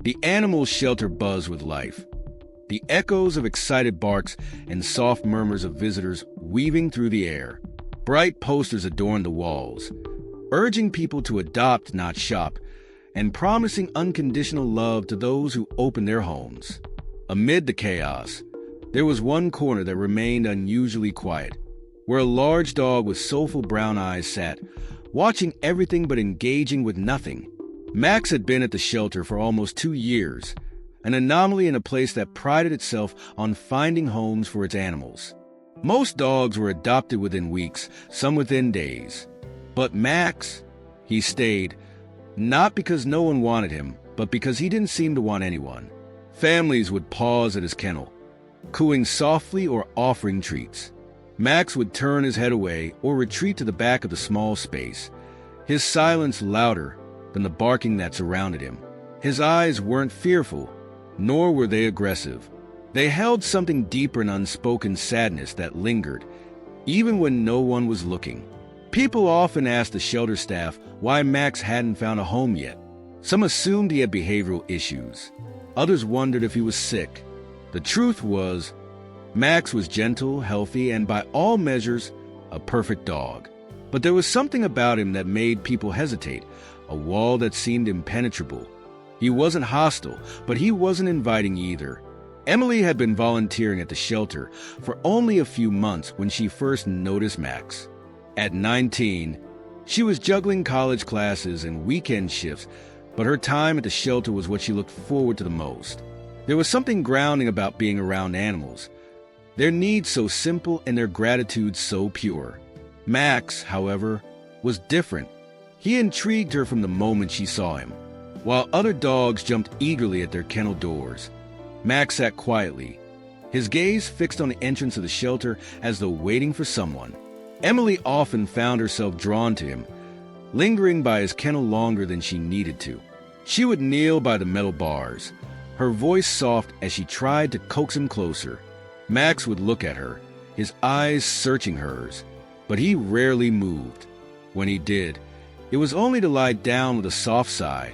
The animal shelter buzzed with life. The echoes of excited barks and soft murmurs of visitors weaving through the air. Bright posters adorned the walls, urging people to adopt, not shop, and promising unconditional love to those who opened their homes. Amid the chaos, there was one corner that remained unusually quiet, where a large dog with soulful brown eyes sat, watching everything but engaging with nothing. Max had been at the shelter for almost 2 years, an anomaly in a place that prided itself on finding homes for its animals. Most dogs were adopted within weeks, some within days. But Max, he stayed, not because no one wanted him, but because he didn't seem to want anyone. Families would pause at his kennel, cooing softly or offering treats. Max would turn his head away or retreat to the back of the small space, his silence louder than the barking that surrounded him. His eyes weren't fearful, nor were they aggressive. They held something deeper in unspoken sadness that lingered, even when no one was looking. People often asked the shelter staff why Max hadn't found a home yet. Some assumed he had behavioral issues. Others wondered if he was sick. The truth was, Max was gentle, healthy, and by all measures, a perfect dog. But there was something about him that made people hesitate, a wall that seemed impenetrable. He wasn't hostile, but he wasn't inviting either. Emily had been volunteering at the shelter for only a few months when she first noticed Max. At 19, she was juggling college classes and weekend shifts, but her time at the shelter was what she looked forward to the most. There was something grounding about being around animals, their needs so simple and their gratitude so pure. Max, however, was different. He intrigued her from the moment she saw him. While other dogs jumped eagerly at their kennel doors, Max sat quietly, his gaze fixed on the entrance of the shelter as though waiting for someone. Emily often found herself drawn to him, lingering by his kennel longer than she needed to. She would kneel by the metal bars, her voice soft as she tried to coax him closer. Max would look at her, his eyes searching hers, but he rarely moved. When he did, it was only to lie down with a soft sigh,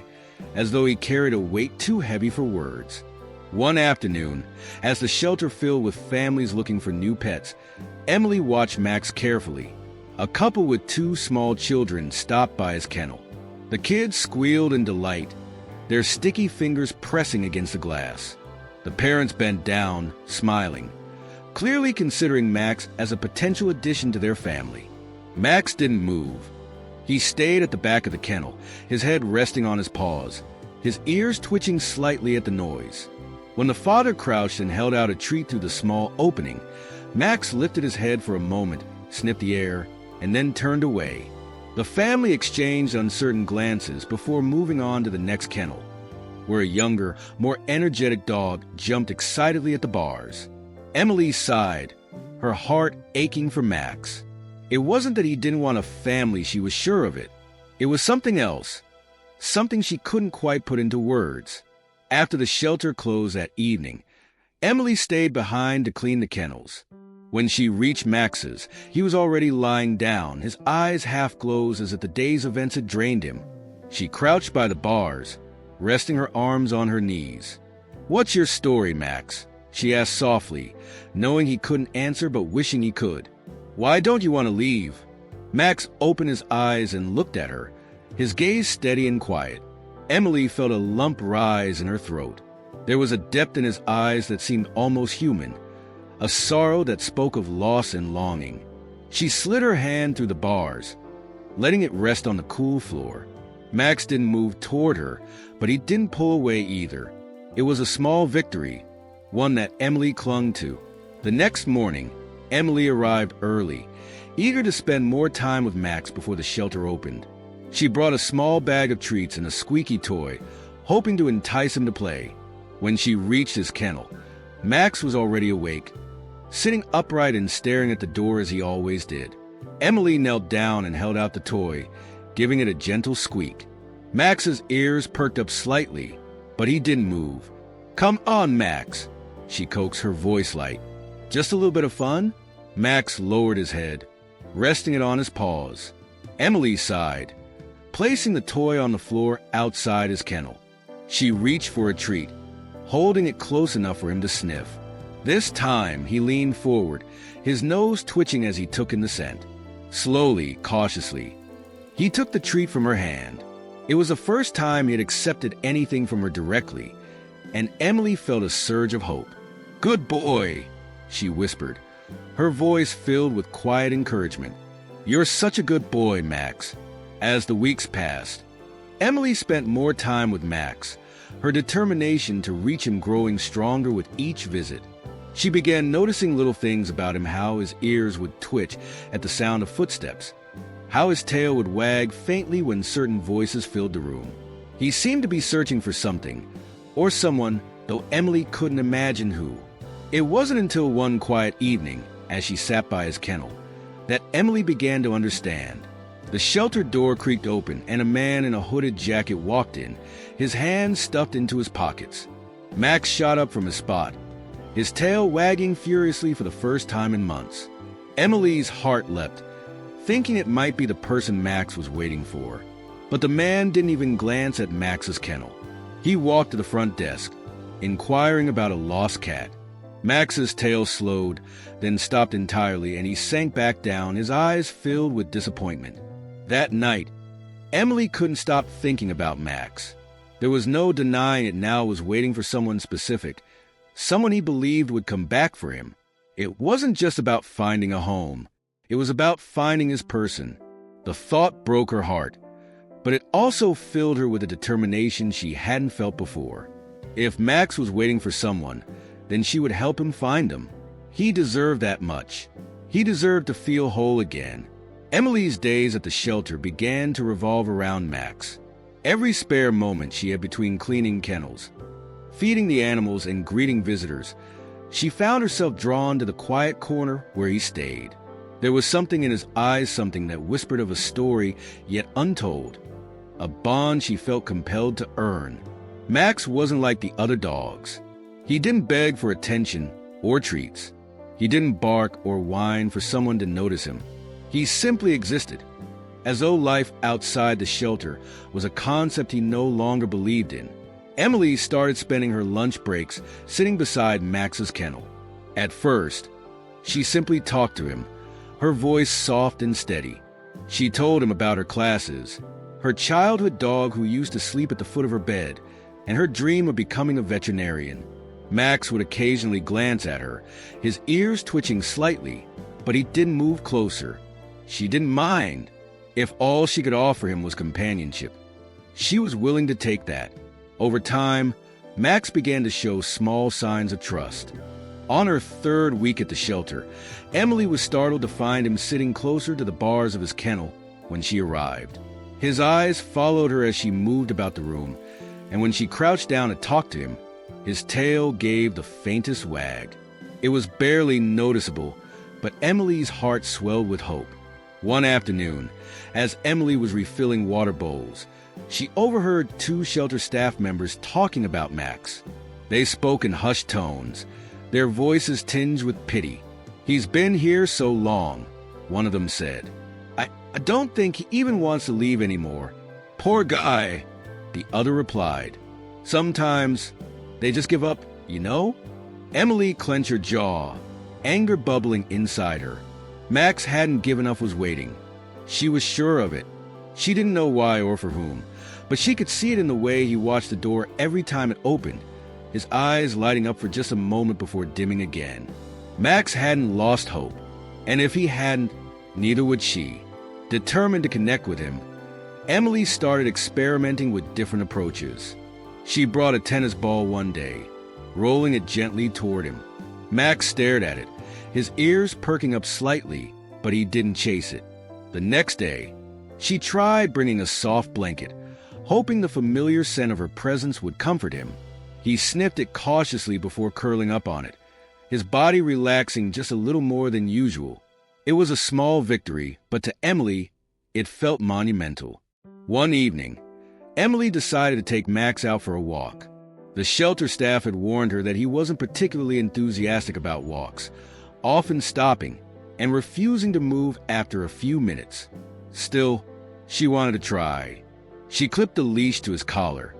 as though he carried a weight too heavy for words. One afternoon, as the shelter filled with families looking for new pets, Emily watched Max carefully. A couple with 2 small children stopped by his kennel. The kids squealed in delight, their sticky fingers pressing against the glass. The parents bent down, smiling, clearly considering Max as a potential addition to their family. Max didn't move. He stayed at the back of the kennel, his head resting on his paws, his ears twitching slightly at the noise. When the father crouched and held out a treat through the small opening, Max lifted his head for a moment, sniffed the air, and then turned away. The family exchanged uncertain glances before moving on to the next kennel, where a younger, more energetic dog jumped excitedly at the bars. Emily sighed, her heart aching for Max. It wasn't that he didn't want a family, she was sure of it. It was something else, something she couldn't quite put into words. After the shelter closed that evening, Emily stayed behind to clean the kennels. When she reached Max's, he was already lying down, his eyes half closed as if the day's events had drained him. She crouched by the bars, resting her arms on her knees. "What's your story, Max?" she asked softly, knowing he couldn't answer but wishing he could. "Why don't you want to leave?" Max opened his eyes and looked at her, his gaze steady and quiet. Emily felt a lump rise in her throat. There was a depth in his eyes that seemed almost human, a sorrow that spoke of loss and longing. She slid her hand through the bars, letting it rest on the cool floor. Max didn't move toward her, but he didn't pull away either. It was a small victory, one that Emily clung to. The next morning, Emily arrived early, eager to spend more time with Max before the shelter opened. She brought a small bag of treats and a squeaky toy, hoping to entice him to play. When she reached his kennel, Max was already awake, sitting upright and staring at the door as he always did. Emily knelt down and held out the toy, giving it a gentle squeak. Max's ears perked up slightly, but he didn't move. "Come on, Max," she coaxed, her voice light. "Just a little bit of fun?" Max lowered his head, resting it on his paws. Emily sighed, placing the toy on the floor outside his kennel. She reached for a treat, holding it close enough for him to sniff. This time, he leaned forward, his nose twitching as he took in the scent. Slowly, cautiously, he took the treat from her hand. It was the first time he had accepted anything from her directly, and Emily felt a surge of hope. "Good boy," she whispered, her voice filled with quiet encouragement. "You're such a good boy, Max." As the weeks passed, Emily spent more time with Max, her determination to reach him growing stronger with each visit. She began noticing little things about him, how his ears would twitch at the sound of footsteps, how his tail would wag faintly when certain voices filled the room. He seemed to be searching for something, or someone, though Emily couldn't imagine who. It wasn't until one quiet evening, as she sat by his kennel, that Emily began to understand. The shelter door creaked open, and a man in a hooded jacket walked in, his hands stuffed into his pockets. Max shot up from his spot, his tail wagging furiously for the first time in months. Emily's heart leapt, thinking it might be the person Max was waiting for. But the man didn't even glance at Max's kennel. He walked to the front desk, inquiring about a lost cat. Max's tail slowed, then stopped entirely, and he sank back down, his eyes filled with disappointment. That night, Emily couldn't stop thinking about Max. There was no denying it now was waiting for someone specific, someone he believed would come back for him. It wasn't just about finding a home. It was about finding his person. The thought broke her heart, but it also filled her with a determination she hadn't felt before. If Max was waiting for someone, then she would help him find him. He deserved that much. He deserved to feel whole again. Emily's days at the shelter began to revolve around Max. Every spare moment she had between cleaning kennels, feeding the animals, and greeting visitors, she found herself drawn to the quiet corner where he stayed. There was something in his eyes, something that whispered of a story yet untold, a bond she felt compelled to earn. Max wasn't like the other dogs. He didn't beg for attention or treats. He didn't bark or whine for someone to notice him. He simply existed, as though life outside the shelter was a concept he no longer believed in. Emily started spending her lunch breaks sitting beside Max's kennel. At first, she simply talked to him, her voice soft and steady. She told him about her classes, her childhood dog who used to sleep at the foot of her bed, and her dream of becoming a veterinarian. Max would occasionally glance at her, his ears twitching slightly, but he didn't move closer. She didn't mind. If all she could offer him was companionship, she was willing to take that. Over time, Max began to show small signs of trust. On her third week at the shelter, Emily was startled to find him sitting closer to the bars of his kennel when she arrived. His eyes followed her as she moved about the room, and when she crouched down to talk to him, his tail gave the faintest wag. It was barely noticeable, but Emily's heart swelled with hope. One afternoon, as Emily was refilling water bowls, she overheard two shelter staff members talking about Max. They spoke in hushed tones, their voices tinged with pity. "He's been here so long," one of them said. I don't think he even wants to leave anymore. "Poor guy," the other replied. "Sometimes they just give up, you know?" Emily clenched her jaw, anger bubbling inside her. Max hadn't given up, was waiting. She was sure of it. She didn't know why or for whom, but she could see it in the way he watched the door every time it opened, his eyes lighting up for just a moment before dimming again. Max hadn't lost hope, and if he hadn't, neither would she. Determined to connect with him, Emily started experimenting with different approaches. She brought a tennis ball one day, rolling it gently toward him. Max stared at it, his ears perking up slightly, but he didn't chase it. The next day, she tried bringing a soft blanket, hoping the familiar scent of her presence would comfort him. He sniffed it cautiously before curling up on it, his body relaxing just a little more than usual. It was a small victory, but to Emily, it felt monumental. One evening, Emily decided to take Max out for a walk. The shelter staff had warned her that he wasn't particularly enthusiastic about walks, often stopping and refusing to move after a few minutes. Still, she wanted to try. She clipped the leash to his collar,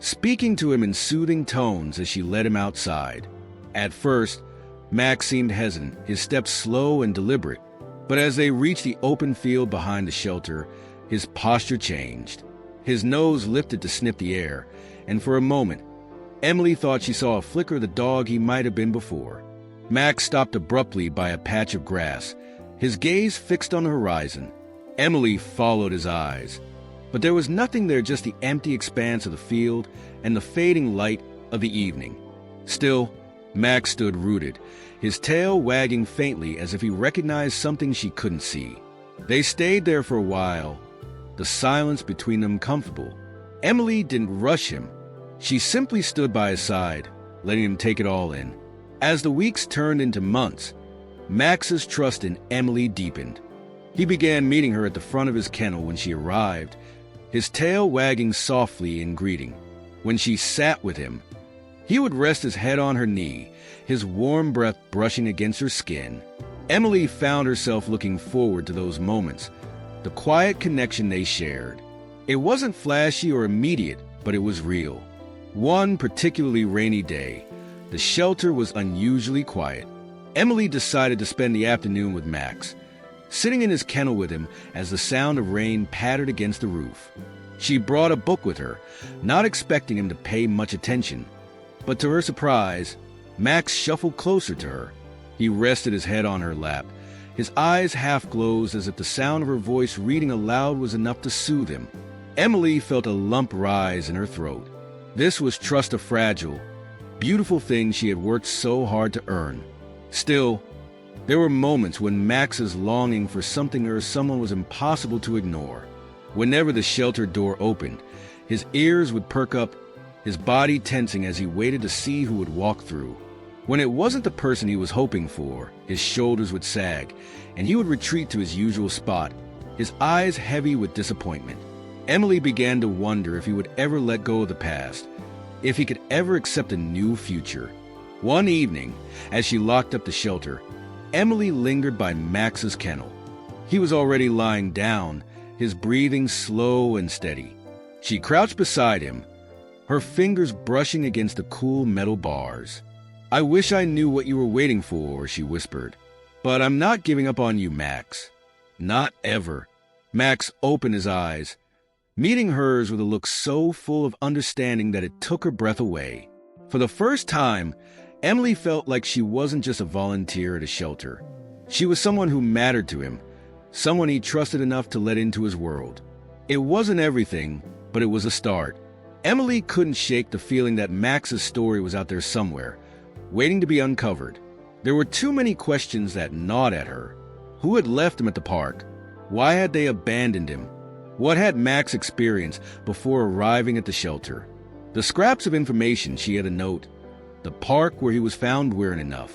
speaking to him in soothing tones as she led him outside. At first, Max seemed hesitant, his steps slow and deliberate, but as they reached the open field behind the shelter, his posture changed. His nose lifted to sniff the air, and for a moment, Emily thought she saw a flicker of the dog he might have been before. Max stopped abruptly by a patch of grass, his gaze fixed on the horizon. Emily followed his eyes, but there was nothing there, just the empty expanse of the field and the fading light of the evening. Still, Max stood rooted, his tail wagging faintly as if he recognized something she couldn't see. They stayed there for a while, the silence between them comfortable. Emily didn't rush him. She simply stood by his side, letting him take it all in. As the weeks turned into months, Max's trust in Emily deepened. He began meeting her at the front of his kennel when she arrived, his tail wagging softly in greeting. When she sat with him, he would rest his head on her knee, his warm breath brushing against her skin. Emily found herself looking forward to those moments, the quiet connection they shared. It wasn't flashy or immediate, but it was real. One particularly rainy day, the shelter was unusually quiet. Emily decided to spend the afternoon with Max, sitting in his kennel with him as the sound of rain pattered against the roof. She brought a book with her, not expecting him to pay much attention. But to her surprise, Max shuffled closer to her. He rested his head on her lap, his eyes half closed as if the sound of her voice reading aloud was enough to soothe him. Emily felt a lump rise in her throat. This was trust, a fragile, beautiful thing she had worked so hard to earn. Still, there were moments when Max's longing for something or someone was impossible to ignore. Whenever the shelter door opened, his ears would perk up, his body tensing as he waited to see who would walk through. When it wasn't the person he was hoping for, his shoulders would sag, and he would retreat to his usual spot, his eyes heavy with disappointment. Emily began to wonder if he would ever let go of the past, if he could ever accept a new future. One evening, as she locked up the shelter, Emily lingered by Max's kennel. He was already lying down, his breathing slow and steady. She crouched beside him, her fingers brushing against the cool metal bars. "I wish I knew what you were waiting for," she whispered. "But I'm not giving up on you, Max. Not ever." Max opened his eyes, meeting hers with a look so full of understanding that it took her breath away. For the first time, Emily felt like she wasn't just a volunteer at a shelter. She was someone who mattered to him, someone he trusted enough to let into his world. It wasn't everything, but it was a start. Emily couldn't shake the feeling that Max's story was out there somewhere, waiting to be uncovered. There were too many questions that gnawed at her. Who had left him at the park? Why had they abandoned him? What had Max experienced before arriving at the shelter? The scraps of information she had to note. The park where he was found weren't enough.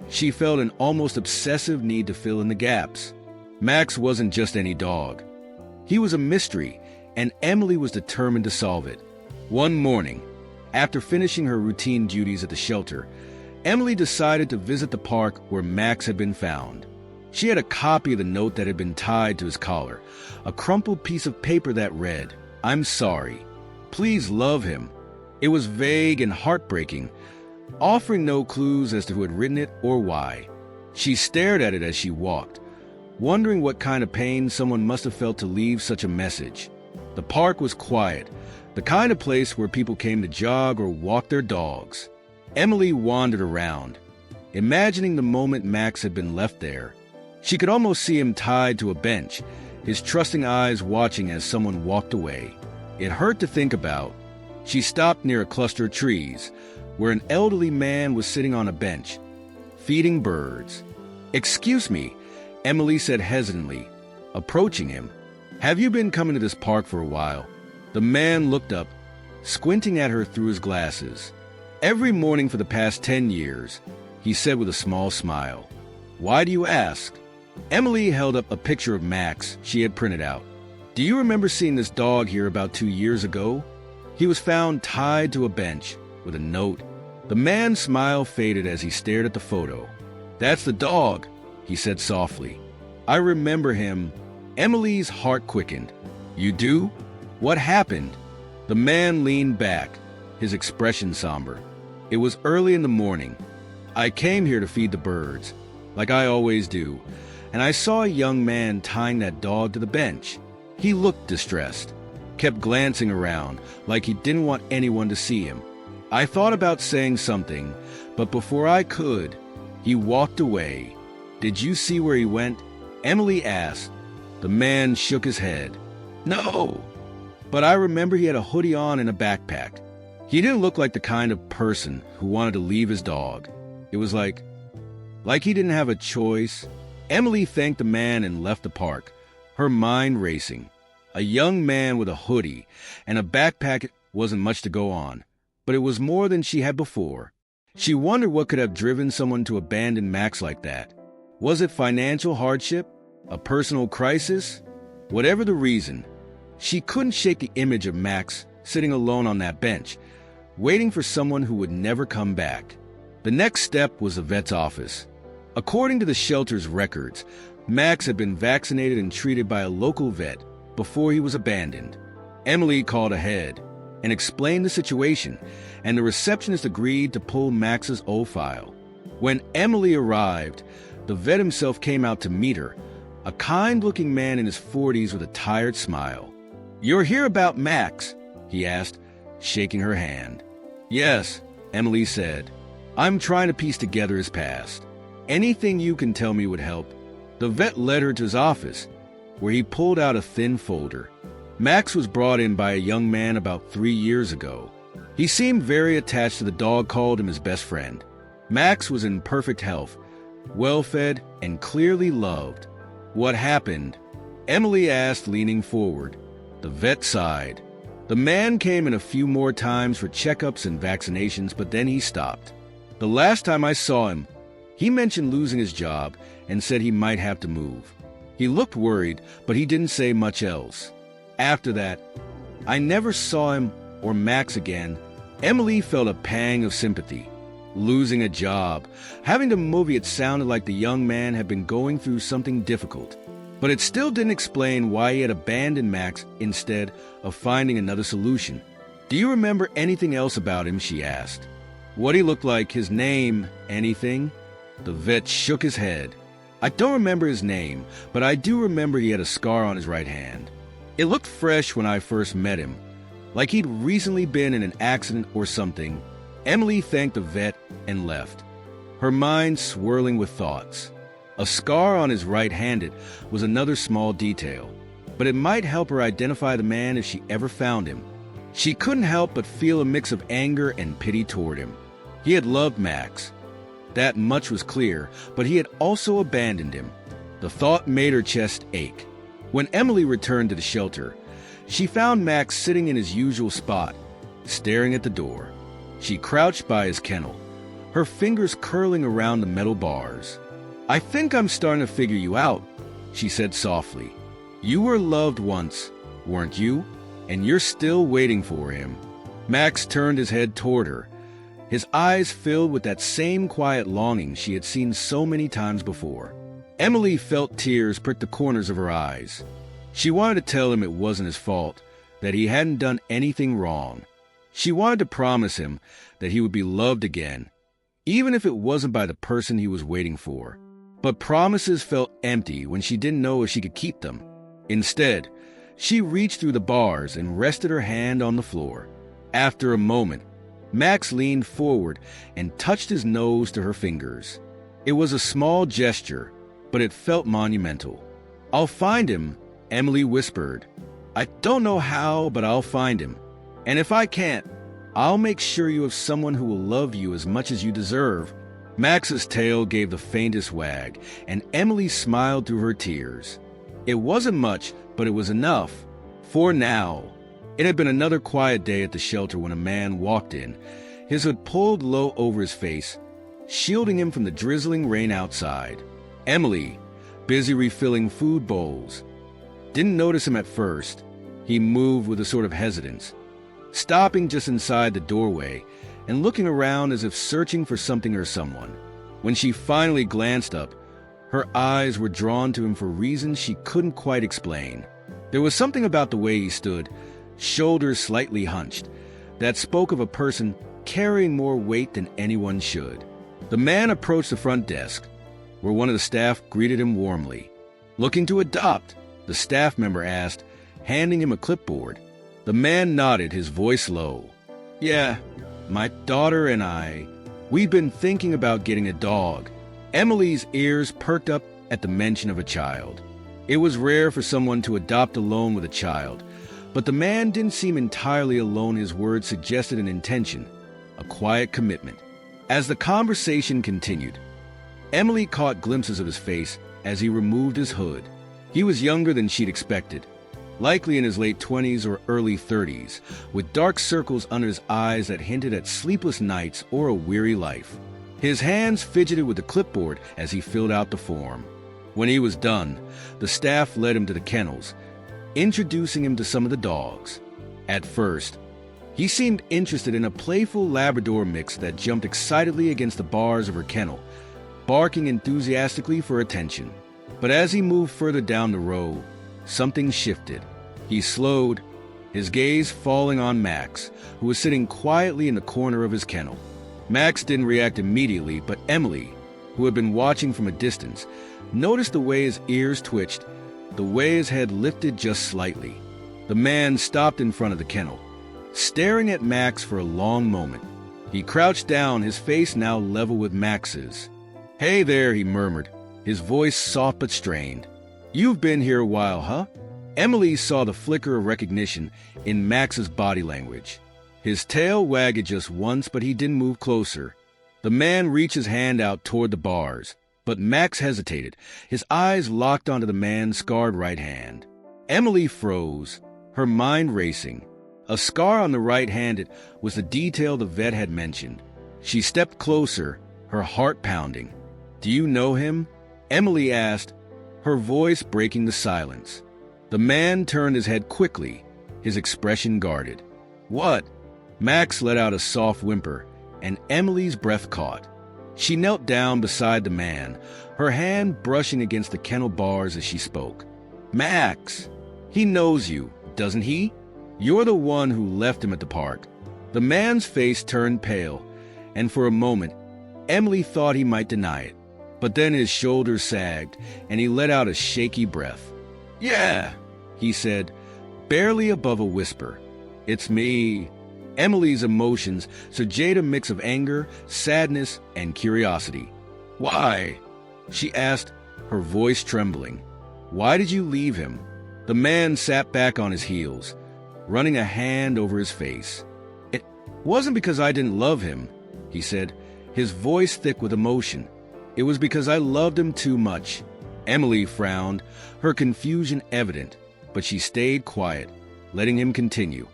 She felt an almost obsessive need to fill in the gaps. Max wasn't just any dog. He was a mystery, and Emily was determined to solve it. One morning, after finishing her routine duties at the shelter, Emily decided to visit the park where Max had been found. She had a copy of the note that had been tied to his collar, a crumpled piece of paper that read, "I'm sorry. Please love him." It was vague and heartbreaking, offering no clues as to who had written it or why. She stared at it as she walked, wondering what kind of pain someone must have felt to leave such a message. The park was quiet, the kind of place where people came to jog or walk their dogs. Emily wandered around, imagining the moment Max had been left there. She could almost see him tied to a bench, his trusting eyes watching as someone walked away. It hurt to think about. She stopped near a cluster of trees, where an elderly man was sitting on a bench, feeding birds. "Excuse me," Emily said hesitantly, approaching him. "Have you been coming to this park for a while?" The man looked up, squinting at her through his glasses. "Every morning for the past 10 years, he said with a small smile. "Why do you ask?" Emily held up a picture of Max she had printed out. "Do you remember seeing this dog here about 2 years ago? He was found tied to a bench with a note." The man's smile faded as he stared at the photo. "That's the dog," he said softly. "I remember him." Emily's heart quickened. "You do? What happened?" The man leaned back, his expression somber. It was early in the morning. I came here to feed the birds, like I always do, and I saw a young man tying that dog to the bench. He looked distressed, kept glancing around like he didn't want anyone to see him. I thought about saying something, but before I could, he walked away. Did you see where he went? Emily asked. The man shook his head. No, but I remember he had a hoodie on and a backpack. He didn't look like the kind of person who wanted to leave his dog. It was like he didn't have a choice. Emily thanked the man and left the park, her mind racing. A young man with a hoodie and a backpack wasn't much to go on, but it was more than she had before. She wondered what could have driven someone to abandon Max like that. Was it financial hardship? A personal crisis? Whatever the reason, she couldn't shake the image of Max sitting alone on that bench, waiting for someone who would never come back. The next step was the vet's office. According to the shelter's records, Max had been vaccinated and treated by a local vet before he was abandoned. Emily called ahead and explained the situation, and the receptionist agreed to pull Max's old file. When Emily arrived, the vet himself came out to meet her, a kind-looking man in his 40s with a tired smile. "You're here about Max?" he asked, shaking her hand. "Yes," Emily said. "I'm trying to piece together his past. Anything you can tell me would help." The vet led her to his office, where he pulled out a thin folder. Max was brought in by a young man about 3 years ago. He seemed very attached to the dog, called him his best friend. Max was in perfect health, well-fed, and clearly loved. "What happened?" Emily asked, leaning forward. The vet sighed. "The man came in a few more times for checkups and vaccinations, but then he stopped. The last time I saw him, he mentioned losing his job and said he might have to move. He looked worried, but he didn't say much else. After that, I never saw him or Max again." Emily felt a pang of sympathy. Losing a job, having to move, it sounded like the young man had been going through something difficult. But it still didn't explain why he had abandoned Max instead of finding another solution. "Do you remember anything else about him?" she asked. "What he looked like, his name, anything?" The vet shook his head. "I don't remember his name, but I do remember he had a scar on his right hand. It looked fresh when I first met him, like he'd recently been in an accident or something." Emily thanked the vet and left, her mind swirling with thoughts. A scar on his right-handed was another small detail, but it might help her identify the man if she ever found him. She couldn't help but feel a mix of anger and pity toward him. He had loved Max. That much was clear, but he had also abandoned him. The thought made her chest ache. When Emily returned to the shelter, she found Max sitting in his usual spot, staring at the door. She crouched by his kennel, her fingers curling around the metal bars. "I think I'm starting to figure you out," she said softly. "You were loved once, weren't you? And you're still waiting for him." Max turned his head toward her, his eyes filled with that same quiet longing she had seen so many times before. Emily felt tears prick the corners of her eyes. She wanted to tell him it wasn't his fault, that he hadn't done anything wrong. She wanted to promise him that he would be loved again, even if it wasn't by the person he was waiting for. But promises felt empty when she didn't know if she could keep them. Instead, she reached through the bars and rested her hand on the floor. After a moment, Max leaned forward and touched his nose to her fingers. It was a small gesture, but it felt monumental. "I'll find him," Emily whispered. "I don't know how, but I'll find him. And if I can't, I'll make sure you have someone who will love you as much as you deserve." Max's tail gave the faintest wag, and Emily smiled through her tears. It wasn't much, but it was enough. For now. It had been another quiet day at the shelter when a man walked in, his hood pulled low over his face, shielding him from the drizzling rain outside. Emily, busy refilling food bowls, didn't notice him at first. He moved with a sort of hesitance, stopping just inside the doorway and looking around as if searching for something or someone. When she finally glanced up, her eyes were drawn to him for reasons she couldn't quite explain. There was something about the way he stood, shoulders slightly hunched, that spoke of a person carrying more weight than anyone should. The man approached the front desk, where one of the staff greeted him warmly. "Looking to adopt?" the staff member asked, handing him a clipboard. The man nodded, his voice low. "Yeah, my daughter and we've been thinking about getting a dog." Emily's ears perked up at the mention of a child. It was rare for someone to adopt alone with a child, but the man didn't seem entirely alone. His words suggested an intention, a quiet commitment. As the conversation continued, Emily caught glimpses of his face as he removed his hood. He was younger than she'd expected, likely in his late 20s or early 30s, with dark circles under his eyes that hinted at sleepless nights or a weary life. His hands fidgeted with the clipboard as he filled out the form. When he was done, the staff led him to the kennels, introducing him to some of the dogs. At first, he seemed interested in a playful Labrador mix that jumped excitedly against the bars of her kennel, barking enthusiastically for attention. But as he moved further down the row, something shifted. He slowed, his gaze falling on Max, who was sitting quietly in the corner of his kennel. Max didn't react immediately, but Emily, who had been watching from a distance, noticed the way his ears twitched, the way his head lifted just slightly. The man stopped in front of the kennel, staring at Max for a long moment. He crouched down, his face now level with Max's. "Hey there," he murmured, his voice soft but strained. "You've been here a while, huh?" Emily saw the flicker of recognition in Max's body language. His tail wagged just once, but he didn't move closer. The man reached his hand out toward the bars, but Max hesitated, his eyes locked onto the man's scarred right hand. Emily froze, her mind racing. A scar on the right hand was the detail the vet had mentioned. She stepped closer, her heart pounding. "Do you know him?" Emily asked, her voice breaking the silence. The man turned his head quickly, his expression guarded. "What?" Max let out a soft whimper, and Emily's breath caught. She knelt down beside the man, her hand brushing against the kennel bars as she spoke. "Max, he knows you, doesn't he? You're the one who left him at the park." The man's face turned pale, and for a moment, Emily thought he might deny it. But then his shoulders sagged, and he let out a shaky breath. "Yeah," he said, barely above a whisper. "It's me." Emily's emotions surged a mix of anger, sadness, and curiosity. "Why?" she asked, her voice trembling. "Why did you leave him?" The man sat back on his heels, running a hand over his face. "It wasn't because I didn't love him," he said, his voice thick with emotion. "It was because I loved him too much." Emily frowned, her confusion evident, but she stayed quiet, letting him continue.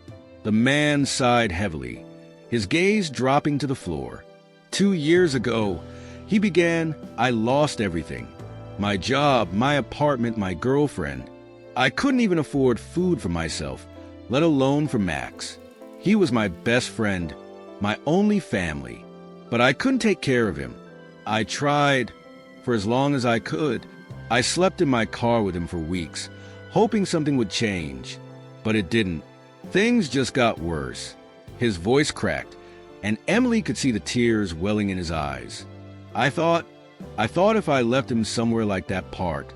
The man sighed heavily, his gaze dropping to the floor. 2 years ago, he began, I lost everything. My job, my apartment, my girlfriend. I couldn't even afford food for myself, let alone for Max. He was my best friend, my only family. But I couldn't take care of him. I tried for as long as I could. I slept in my car with him for weeks, hoping something would change. But it didn't. Things just got worse. His voice cracked, and Emily could see the tears welling in his eyes. I thought if I left him somewhere like that park,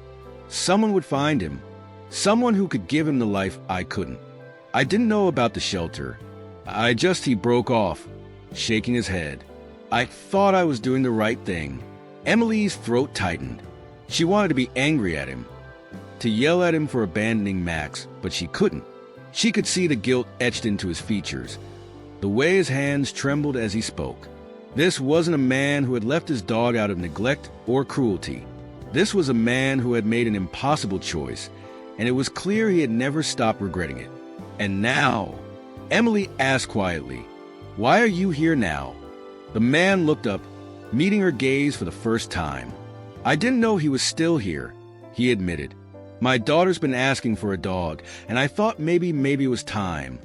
someone would find him, someone who could give him the life I couldn't. I didn't know about the shelter. He broke off, shaking his head. I thought I was doing the right thing. Emily's throat tightened. She wanted to be angry at him, to yell at him for abandoning Max, but she couldn't. She could see the guilt etched into his features, the way his hands trembled as he spoke. This wasn't a man who had left his dog out of neglect or cruelty. This was a man who had made an impossible choice, and it was clear he had never stopped regretting it. And now, Emily asked quietly, "Why are you here now?" The man looked up, meeting her gaze for the first time. "I didn't know he was still here," he admitted. "My daughter's been asking for a dog, and I thought maybe it was time.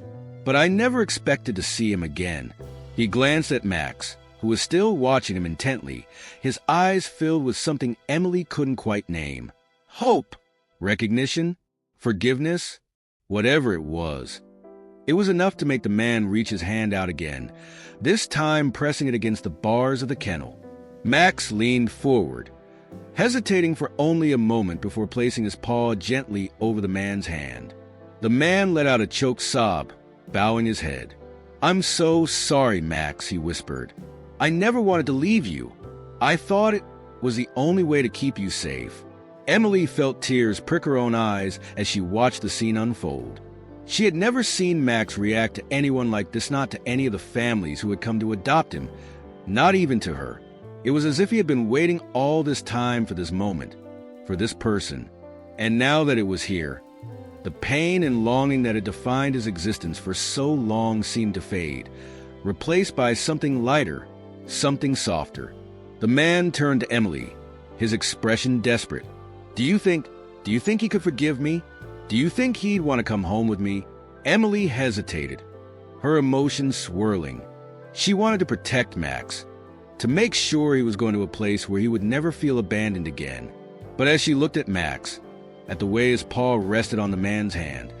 But I never expected to see him again." He glanced at Max, who was still watching him intently, his eyes filled with something Emily couldn't quite name. Hope, recognition, forgiveness, whatever it was. It was enough to make the man reach his hand out again, this time pressing it against the bars of the kennel. Max leaned forward, hesitating for only a moment before placing his paw gently over the man's hand. The man let out a choked sob, bowing his head. "I'm so sorry, Max," he whispered. "I never wanted to leave you. I thought it was the only way to keep you safe." Emily felt tears prick her own eyes as she watched the scene unfold. She had never seen Max react to anyone like this, not to any of the families who had come to adopt him, not even to her. It was as if he had been waiting all this time for this moment, for this person. And now that it was here, the pain and longing that had defined his existence for so long seemed to fade, replaced by something lighter, something softer. The man turned to Emily, his expression desperate. Do you think he could forgive me? Do you think he'd want to come home with me?" Emily hesitated, her emotions swirling. She wanted to protect Max, to make sure he was going to a place where he would never feel abandoned again. But as she looked at Max, at the way his paw rested on the man's hand,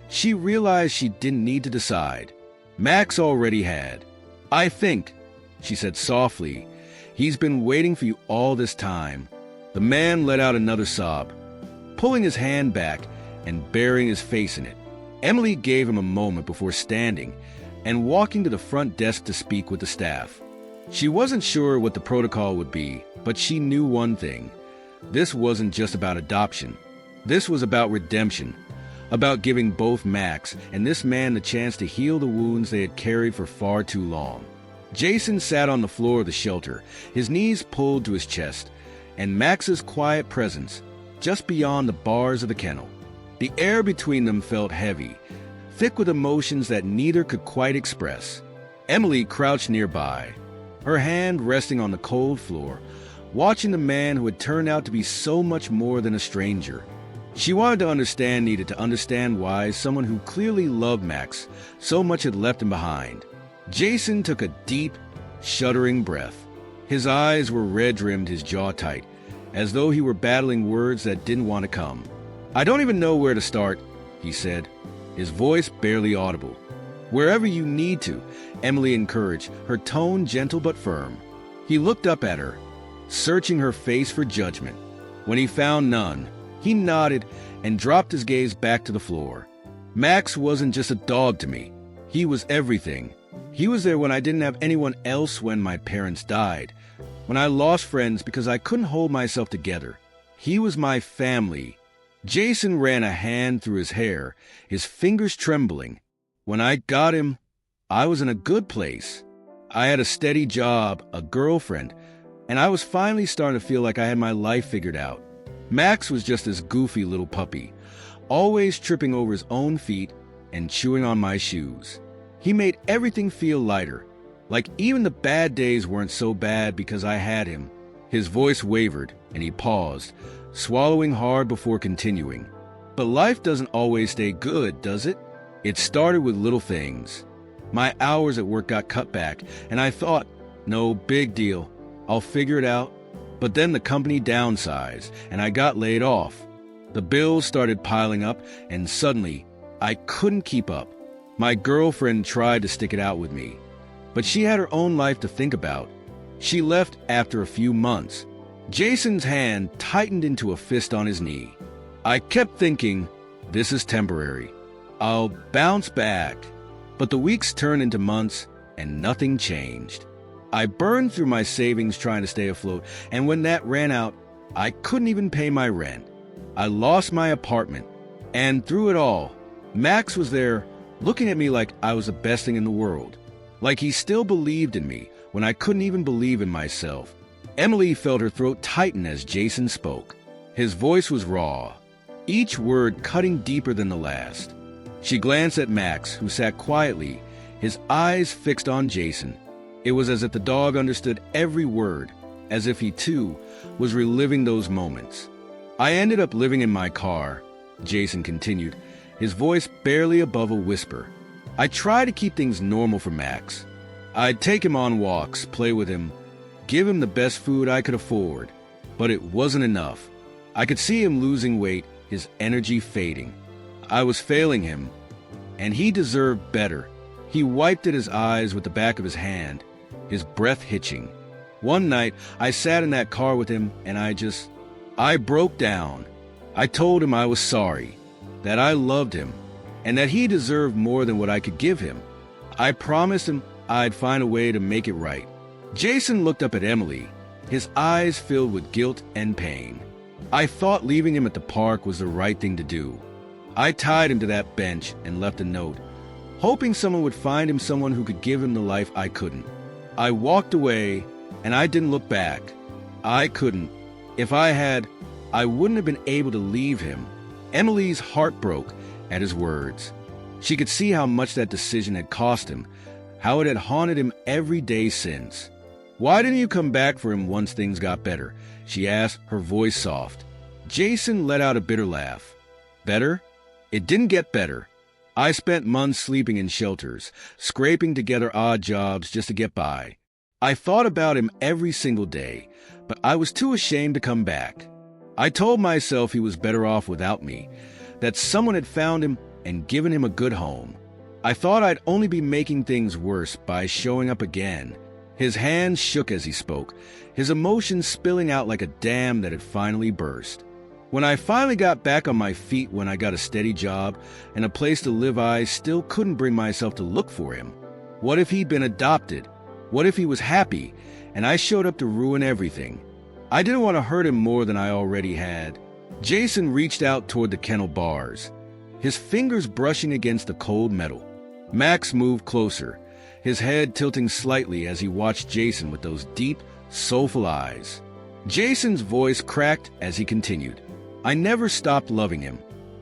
she realized she didn't need to decide. Max already had. "I think," she said softly, "he's been waiting for you all this time." The man let out another sob, pulling his hand back and burying his face in it. Emily gave him a moment before standing and walking to the front desk to speak with the staff. She wasn't sure what the protocol would be, but she knew one thing. This wasn't just about adoption. This was about redemption, about giving both Max and this man the chance to heal the wounds they had carried for far too long. Jason sat on the floor of the shelter, his knees pulled to his chest, and Max's quiet presence just beyond the bars of the kennel. The air between them felt heavy, thick with emotions that neither could quite express. Emily crouched nearby, her hand resting on the cold floor, watching the man who had turned out to be so much more than a stranger. She wanted to understand, needed to understand why someone who clearly loved Max so much had left him behind. Jason took a deep, shuddering breath. His eyes were red-rimmed, his jaw tight, as though he were battling words that didn't want to come. "I don't even know where to start," he said, his voice barely audible. "Wherever you need to," Emily encouraged, her tone gentle but firm. He looked up at her, searching her face for judgment. When he found none, he nodded and dropped his gaze back to the floor. "Max wasn't just a dog to me. He was everything. He was there when I didn't have anyone else, when my parents died, when I lost friends because I couldn't hold myself together. He was my family." Jason ran a hand through his hair, his fingers trembling. "When I got him, I was in a good place. I had a steady job, a girlfriend, and I was finally starting to feel like I had my life figured out. Max was just this goofy little puppy, always tripping over his own feet and chewing on my shoes. He made everything feel lighter, like even the bad days weren't so bad because I had him." His voice wavered, and he paused, swallowing hard before continuing. "But life doesn't always stay good, does it? It started with little things. My hours at work got cut back, and I thought, no big deal, I'll figure it out. But then the company downsized, and I got laid off. The bills started piling up, and suddenly, I couldn't keep up. My girlfriend tried to stick it out with me, but she had her own life to think about. She left after a few months." Jason's hand tightened into a fist on his knee. "I kept thinking, this is temporary. I'll bounce back." But the weeks turned into months, and nothing changed. I burned through my savings trying to stay afloat, and when that ran out, I couldn't even pay my rent. I lost my apartment, and through it all, Max was there, looking at me like I was the best thing in the world, like he still believed in me when I couldn't even believe in myself. Emily felt her throat tighten as Jason spoke. His voice was raw, each word cutting deeper than the last. She glanced at Max, who sat quietly, his eyes fixed on Jason. It was as if the dog understood every word, as if he too was reliving those moments. "I ended up living in my car," Jason continued, his voice barely above a whisper. "I tried to keep things normal for Max. I'd take him on walks, play with him, give him the best food I could afford, but it wasn't enough. I could see him losing weight, his energy fading. I was failing him, and he deserved better. He wiped at his eyes with the back of his hand, his breath hitching. One night, I sat in that car with him, and I broke down. I told him I was sorry, that I loved him, and that he deserved more than what I could give him. I promised him I'd find a way to make it right. Jason looked up at Emily, his eyes filled with guilt and pain. I thought leaving him at the park was the right thing to do. I tied him to that bench and left a note, hoping someone would find him someone who could give him the life I couldn't. I walked away, and I didn't look back. I couldn't. If I had, I wouldn't have been able to leave him. Emily's heart broke at his words. She could see how much that decision had cost him, how it had haunted him every day since. "Why didn't you come back for him once things got better?" she asked, her voice soft. Jason let out a bitter laugh. "Better? It didn't get better. I spent months sleeping in shelters, scraping together odd jobs just to get by. I thought about him every single day, but I was too ashamed to come back. I told myself he was better off without me, that someone had found him and given him a good home. I thought I'd only be making things worse by showing up again." His hands shook as he spoke, his emotions spilling out like a dam that had finally burst. "When I finally got back on my feet, when I got a steady job and a place to live, I still couldn't bring myself to look for him. What if he'd been adopted? What if he was happy, and I showed up to ruin everything? I didn't want to hurt him more than I already had." Jason reached out toward the kennel bars, his fingers brushing against the cold metal. Max moved closer, his head tilting slightly as he watched Jason with those deep, soulful eyes. Jason's voice cracked as he continued. "I never stopped loving him.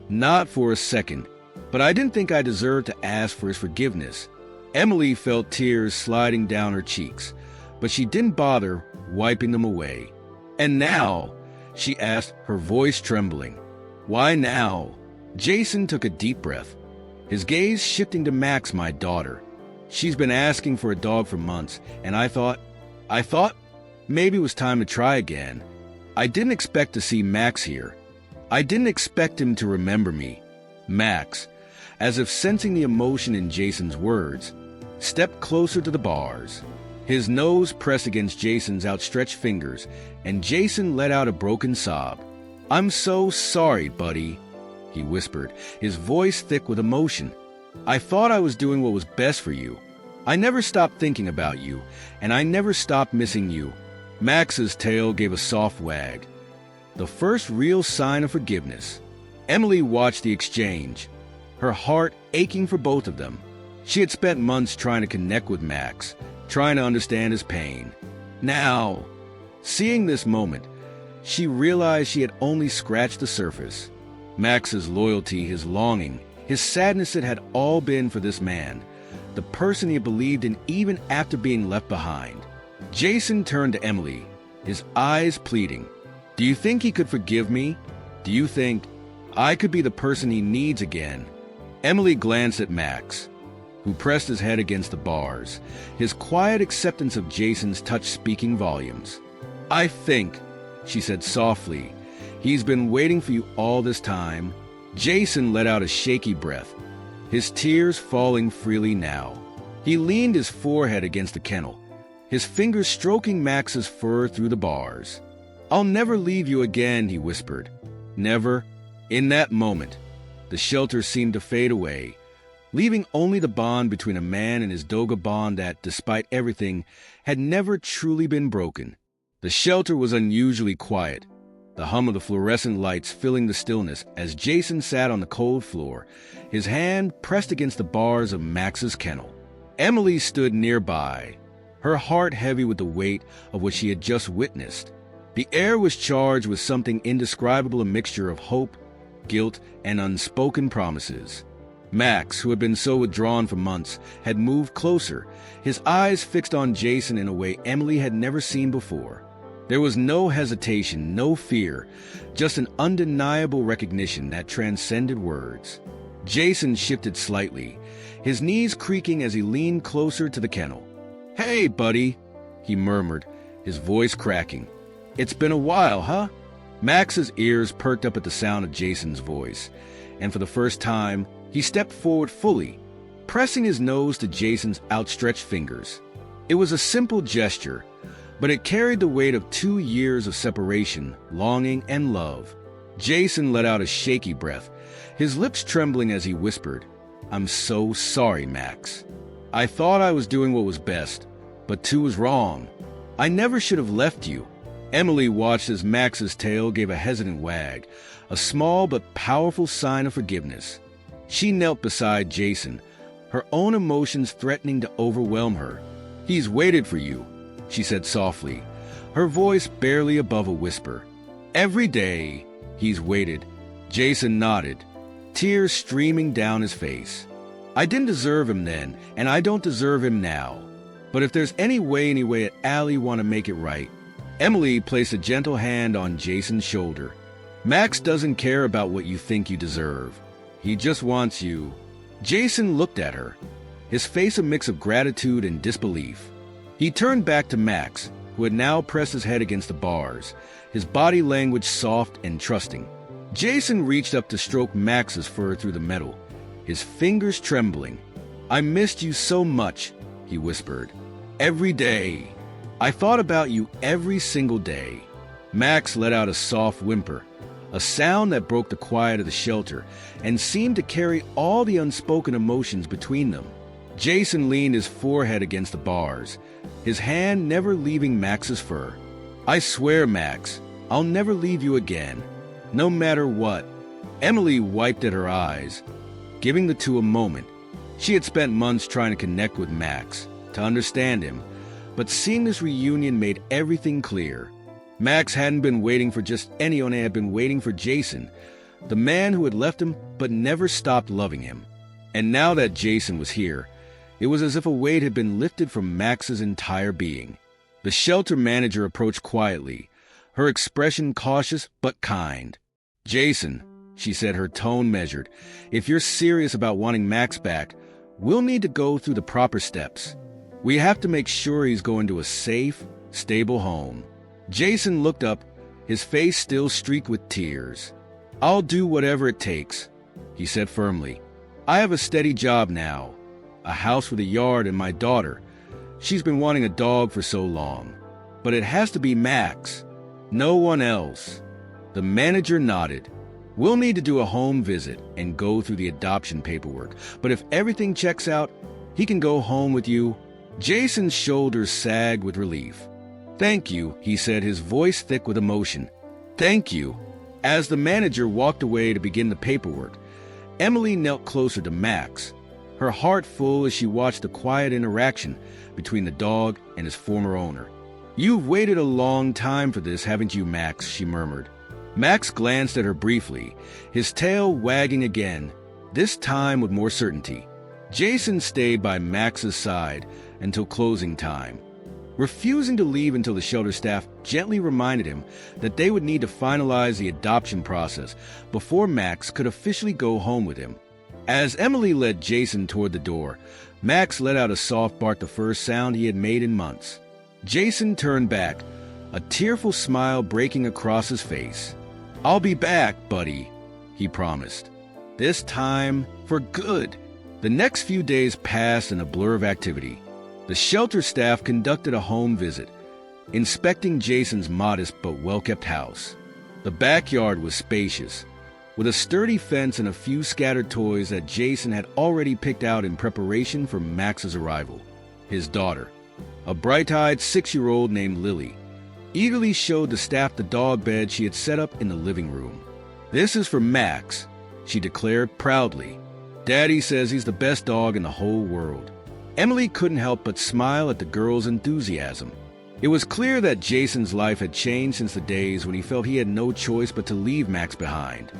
Not for a second. But I didn't think I deserved to ask for his forgiveness." Emily felt tears sliding down her cheeks, but she didn't bother wiping them away. "And now?" she asked, her voice trembling. "Why now?" Jason took a deep breath, his gaze shifting to Max, my daughter. "She's been asking for a dog for months, and I thought maybe it was time to try again. I didn't expect to see Max here. I didn't expect him to remember me." Max, as if sensing the emotion in Jason's words, stepped closer to the bars. His nose pressed against Jason's outstretched fingers, and Jason let out a broken sob. "I'm so sorry, buddy," he whispered, his voice thick with emotion. "I thought I was doing what was best for you. I never stopped thinking about you, and I never stopped missing you." Max's tail gave a soft wag, the first real sign of forgiveness. Emily watched the exchange, her heart aching for both of them. She had spent months trying to connect with Max, trying to understand his pain. Now, seeing this moment, she realized she had only scratched the surface. Max's loyalty, his longing, his sadness, it had all been for this man, the person he believed in even after being left behind. Jason turned to Emily, his eyes pleading. "Do you think he could forgive me? Do you think I could be the person he needs again?" Emily glanced at Max, who pressed his head against the bars, his quiet acceptance of Jason's touch speaking volumes. "I think," she said softly, "he's been waiting for you all this time." Jason let out a shaky breath, his tears falling freely now. He leaned his forehead against the kennel, his fingers stroking Max's fur through the bars. "I'll never leave you again," he whispered. Never. In that moment, the shelter seemed to fade away, leaving only the bond between a man and his Dogobond that, despite everything, had never truly been broken. The shelter was unusually quiet, the hum of the fluorescent lights filling the stillness as Jason sat on the cold floor, his hand pressed against the bars of Max's kennel. Emily stood nearby, her heart heavy with the weight of what she had just witnessed. The air was charged with something indescribable, a mixture of hope, guilt, and unspoken promises. Max, who had been so withdrawn for months, had moved closer, his eyes fixed on Jason in a way Emily had never seen before. There was no hesitation, no fear, just an undeniable recognition that transcended words. Jason shifted slightly, his knees creaking as he leaned closer to the kennel. "Hey, buddy," he murmured, his voice cracking. "It's been a while, huh?" Max's ears perked up at the sound of Jason's voice, and for the first time, He stepped forward fully, pressing his nose to Jason's outstretched fingers. It was a simple gesture, but it carried the weight of 2 years of separation, longing, and love. Jason let out a shaky breath, his lips trembling as he whispered, "I'm so sorry, Max. I thought I was doing what was best, but 2 was wrong. I never should have left you." Emily watched as Max's tail gave a hesitant wag, a small but powerful sign of forgiveness. She knelt beside Jason, her own emotions threatening to overwhelm her. "He's waited for you," she said softly, her voice barely above a whisper. "Every day, he's waited." Jason nodded, tears streaming down his face. "I didn't deserve him then, and I don't deserve him now. But if there's any way at Allie want to make it right." Emily placed a gentle hand on Jason's shoulder. "Max doesn't care about what you think you deserve. He just wants you." Jason looked at her, his face a mix of gratitude and disbelief. He turned back to Max, who had now pressed his head against the bars, his body language soft and trusting. Jason reached up to stroke Max's fur through the metal, his fingers trembling. "I missed you so much," he whispered. "Every day. I thought about you every single day." Max let out a soft whimper, a sound that broke the quiet of the shelter and seemed to carry all the unspoken emotions between them. Jason leaned his forehead against the bars, his hand never leaving Max's fur. "I swear, Max, I'll never leave you again, no matter what." Emily wiped at her eyes, giving the 2 a moment. She had spent months trying to connect with Max, to understand him, but seeing this reunion made everything clear. Max hadn't been waiting for just anyone, had been waiting for Jason, the man who had left him but never stopped loving him. And now that Jason was here, it was as if a weight had been lifted from Max's entire being. The shelter manager approached quietly, her expression cautious but kind. "Jason," she said, her tone measured, "if you're serious about wanting Max back, we'll need to go through the proper steps. We have to make sure he's going to a safe, stable home." Jason looked up, his face still streaked with tears. "I'll do whatever it takes," he said firmly. "I have a steady job now, a house with a yard, and my daughter. She's been wanting a dog for so long. But it has to be Max, no one else." The manager nodded. "We'll need to do a home visit and go through the adoption paperwork, but if everything checks out, he can go home with you." Jason's shoulders sagged with relief. "Thank you," he said, his voice thick with emotion. "Thank you." As the manager walked away to begin the paperwork, Emily knelt closer to Max, her heart full as she watched the quiet interaction between the dog and his former owner. "You've waited a long time for this, haven't you, Max?" she murmured. Max glanced at her briefly, his tail wagging again, this time with more certainty. Jason stayed by Max's side until closing time, refusing to leave until the shelter staff gently reminded him that they would need to finalize the adoption process before Max could officially go home with him. As Emily led Jason toward the door, Max let out a soft bark, the first sound he had made in months. Jason turned back, a tearful smile breaking across his face. "I'll be back, buddy," he promised. "This time for good." The next few days passed in a blur of activity. The shelter staff conducted a home visit, inspecting Jason's modest but well-kept house. The backyard was spacious, with a sturdy fence and a few scattered toys that Jason had already picked out in preparation for Max's arrival. His daughter, a bright-eyed 6-year-old named Lily, eagerly showed the staff the dog bed she had set up in the living room. "This is for Max," she declared proudly. "Daddy says he's the best dog in the whole world." Emily couldn't help but smile at the girl's enthusiasm. It was clear that Jason's life had changed since the days when he felt he had no choice but to leave Max behind.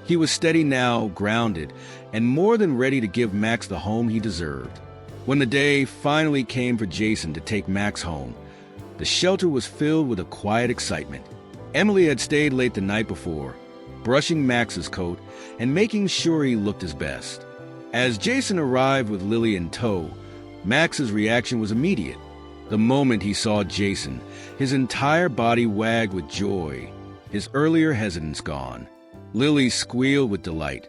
He was steady now, grounded, and more than ready to give Max the home he deserved. When the day finally came for Jason to take Max home, the shelter was filled with a quiet excitement. Emily had stayed late the night before, brushing Max's coat and making sure he looked his best. As Jason arrived with Lily in tow, Max's reaction was immediate. The moment he saw Jason, his entire body wagged with joy, his earlier hesitance gone. Lily squealed with delight,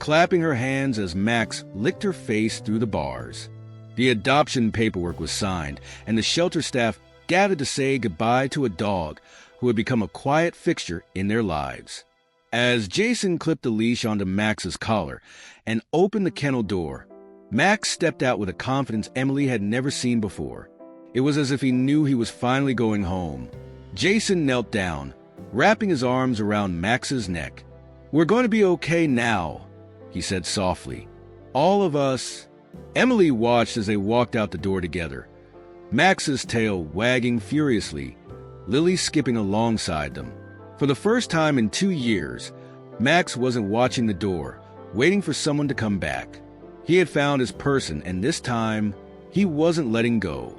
clapping her hands as Max licked her face through the bars. The adoption paperwork was signed, and the shelter staff gathered to say goodbye to a dog who had become a quiet fixture in their lives. As Jason clipped the leash onto Max's collar and opened the kennel door, Max stepped out with a confidence Emily had never seen before. It was as if he knew he was finally going home. Jason knelt down, wrapping his arms around Max's neck. "We're going to be okay now," he said softly. "All of us." Emily watched as they walked out the door together, Max's tail wagging furiously, Lily skipping alongside them. For the first time in 2 years, Max wasn't watching the door, waiting for someone to come back. He had found his person, and this time, he wasn't letting go.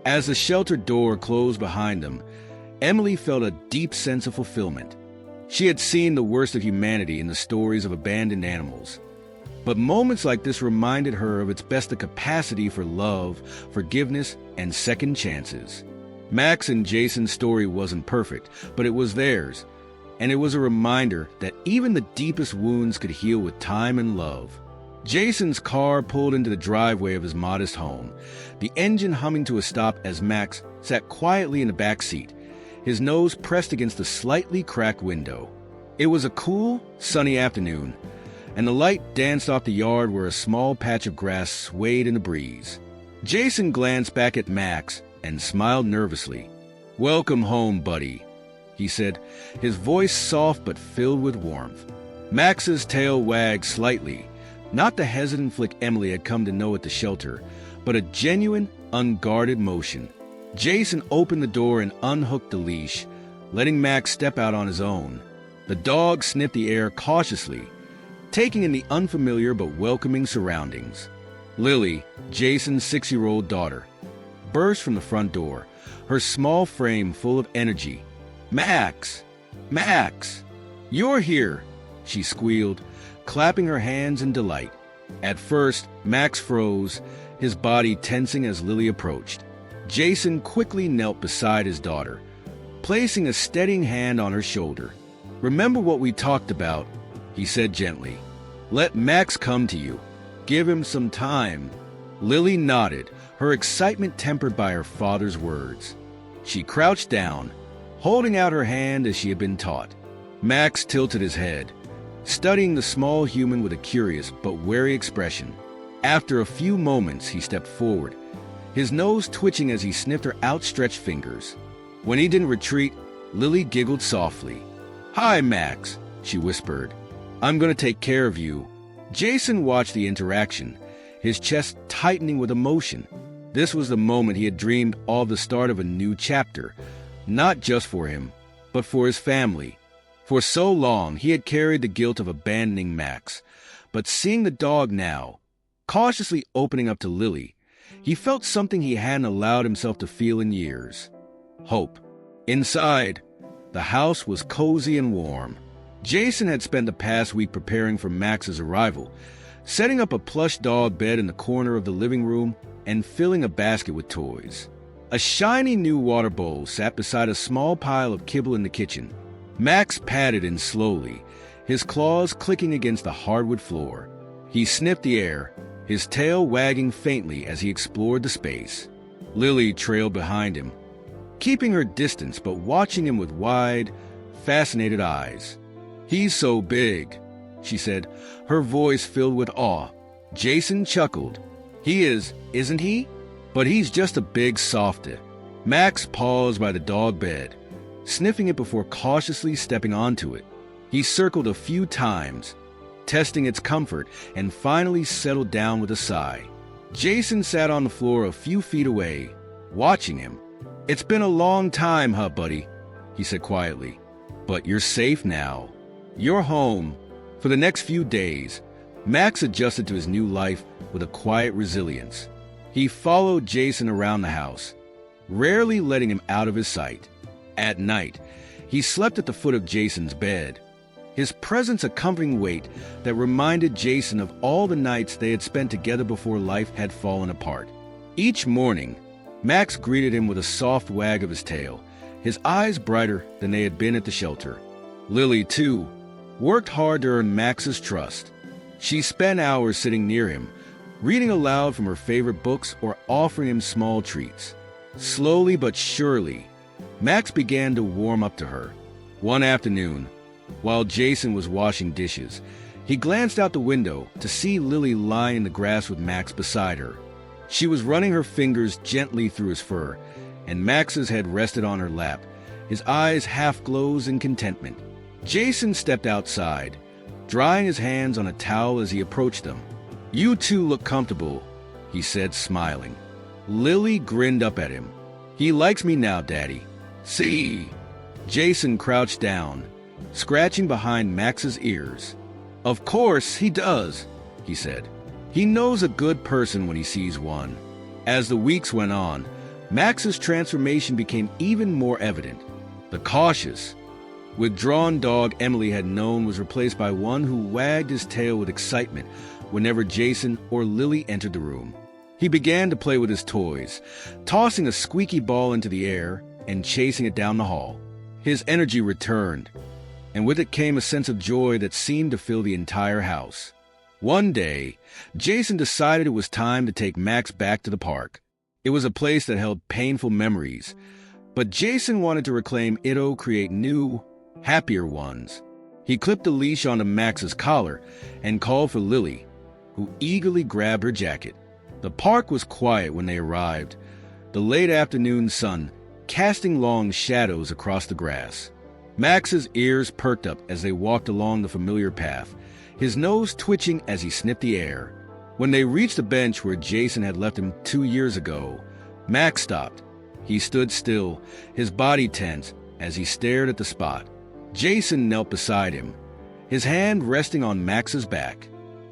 As the shelter door closed behind them, Emily felt a deep sense of fulfillment. She had seen the worst of humanity in the stories of abandoned animals. But moments like this reminded her of its best capacity for love, forgiveness, and second chances. Max and Jason's story wasn't perfect, but it was theirs, and it was a reminder that even the deepest wounds could heal with time and love. Jason's car pulled into the driveway of his modest home, the engine humming to a stop as Max sat quietly in the back seat, his nose pressed against the slightly cracked window. It was a cool, sunny afternoon, and the light danced off the yard where a small patch of grass swayed in the breeze. Jason glanced back at Max and smiled nervously. "Welcome home, buddy," he said, his voice soft but filled with warmth. Max's tail wagged slightly, not the hesitant flick Emily had come to know at the shelter, but a genuine, unguarded motion. Jason opened the door and unhooked the leash, letting Max step out on his own. The dog sniffed the air cautiously, taking in the unfamiliar but welcoming surroundings. Lily, Jason's 6-year-old daughter, burst from the front door, her small frame full of energy. "Max! Max! You're here!" she squealed, clapping her hands in delight. At first, Max froze, his body tensing as Lily approached. Jason quickly knelt beside his daughter, placing a steadying hand on her shoulder. "Remember what we talked about," he said gently. "Let Max come to you. Give him some time." Lily nodded, her excitement tempered by her father's words. She crouched down, holding out her hand as she had been taught. Max tilted his head, studying the small human with a curious but wary expression. After a few moments, he stepped forward, his nose twitching as he sniffed her outstretched fingers. When he didn't retreat, Lily giggled softly. "Hi, Max," she whispered. "I'm going to take care of you." Jason watched the interaction, his chest tightening with emotion. This was the moment he had dreamed of, the start of a new chapter, not just for him, but for his family. For so long, he had carried the guilt of abandoning Max, but seeing the dog now, cautiously opening up to Lily, he felt something he hadn't allowed himself to feel in years. Hope. Inside, the house was cozy and warm. Jason had spent the past week preparing for Max's arrival, setting up a plush dog bed in the corner of the living room and filling a basket with toys. A shiny new water bowl sat beside a small pile of kibble in the kitchen. Max patted in slowly, his claws clicking against the hardwood floor. He sniffed the air, his tail wagging faintly as he explored the space. Lily trailed behind him, keeping her distance but watching him with wide, fascinated eyes. "He's so big," she said, her voice filled with awe. Jason chuckled. "He is, isn't he? But he's just a big softy." Max paused by the dog bed, sniffing it before cautiously stepping onto it. He circled a few times, testing its comfort, and finally settled down with a sigh. Jason sat on the floor a few feet away, watching him. "It's been a long time, huh, buddy?" he said quietly. "But you're safe now. You're home." For the next few days, Max adjusted to his new life with a quiet resilience. He followed Jason around the house, rarely letting him out of his sight. At night, he slept at the foot of Jason's bed, his presence a comforting weight that reminded Jason of all the nights they had spent together before life had fallen apart. Each morning, Max greeted him with a soft wag of his tail, his eyes brighter than they had been at the shelter. Lily, too, worked hard to earn Max's trust. She spent hours sitting near him, reading aloud from her favorite books or offering him small treats. Slowly but surely, Max began to warm up to her. One afternoon, while Jason was washing dishes, he glanced out the window to see Lily lying in the grass with Max beside her. She was running her fingers gently through his fur, and Max's head rested on her lap, his eyes half closed in contentment. Jason stepped outside, drying his hands on a towel as he approached them. "You two look comfortable," he said, smiling. Lily grinned up at him. "He likes me now, Daddy. See?" Jason crouched down, scratching behind Max's ears. "Of course he does," he said. "He knows a good person when he sees one." As the weeks went on, Max's transformation became even more evident. The cautious, withdrawn dog Emily had known was replaced by one who wagged his tail with excitement whenever Jason or Lily entered the room. He began to play with his toys, tossing a squeaky ball into the air and chasing it down the hall. His energy returned, and with it came a sense of joy that seemed to fill the entire house. One day, Jason decided it was time to take Max back to the park. It was a place that held painful memories, but Jason wanted to reclaim it, create new, happier ones. He clipped a leash onto Max's collar and called for Lily, who eagerly grabbed her jacket. The park was quiet when they arrived, the late afternoon sun casting long shadows across the grass. Max's ears perked up as they walked along the familiar path, his nose twitching as he sniffed the air. When they reached the bench where Jason had left him 2 years ago, Max stopped. He stood still, his body tense as he stared at the spot. Jason knelt beside him, his hand resting on Max's back.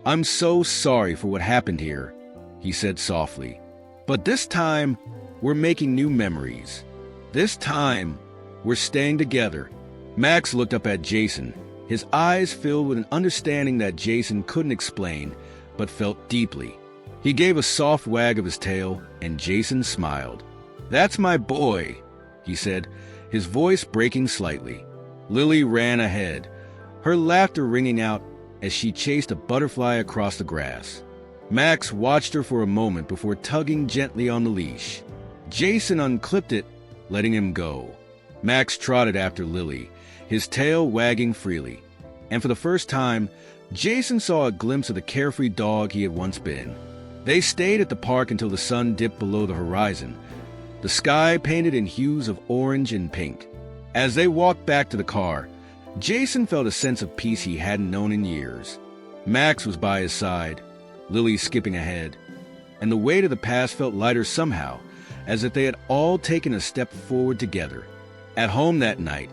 "I'm so sorry for what happened here," he said softly. "But this time, we're making new memories. This time, we're staying together." Max looked up at Jason, his eyes filled with an understanding that Jason couldn't explain, but felt deeply. He gave a soft wag of his tail, and Jason smiled. "That's my boy," he said, his voice breaking slightly. Lily ran ahead, her laughter ringing out as she chased a butterfly across the grass. Max watched her for a moment before tugging gently on the leash. Jason unclipped it, letting him go. Max trotted after Lily, his tail wagging freely. And for the first time, Jason saw a glimpse of the carefree dog he had once been. They stayed at the park until the sun dipped below the horizon, the sky painted in hues of orange and pink. As they walked back to the car, Jason felt a sense of peace he hadn't known in years. Max was by his side, Lily skipping ahead, and the weight of the past felt lighter somehow, as if they had all taken a step forward together. At home that night,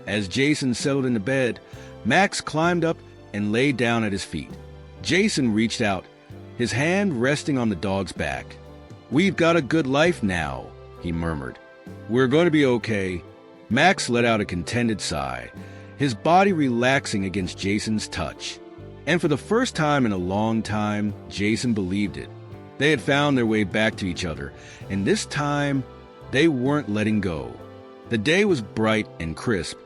as Jason settled into bed, Max climbed up and lay down at his feet. Jason reached out, his hand resting on the dog's back. "We've got a good life now," he murmured. "We're going to be okay." Max let out a contented sigh, his body relaxing against Jason's touch. And for the first time in a long time, Jason believed it. They had found their way back to each other, and this time, they weren't letting go. The day was bright and crisp,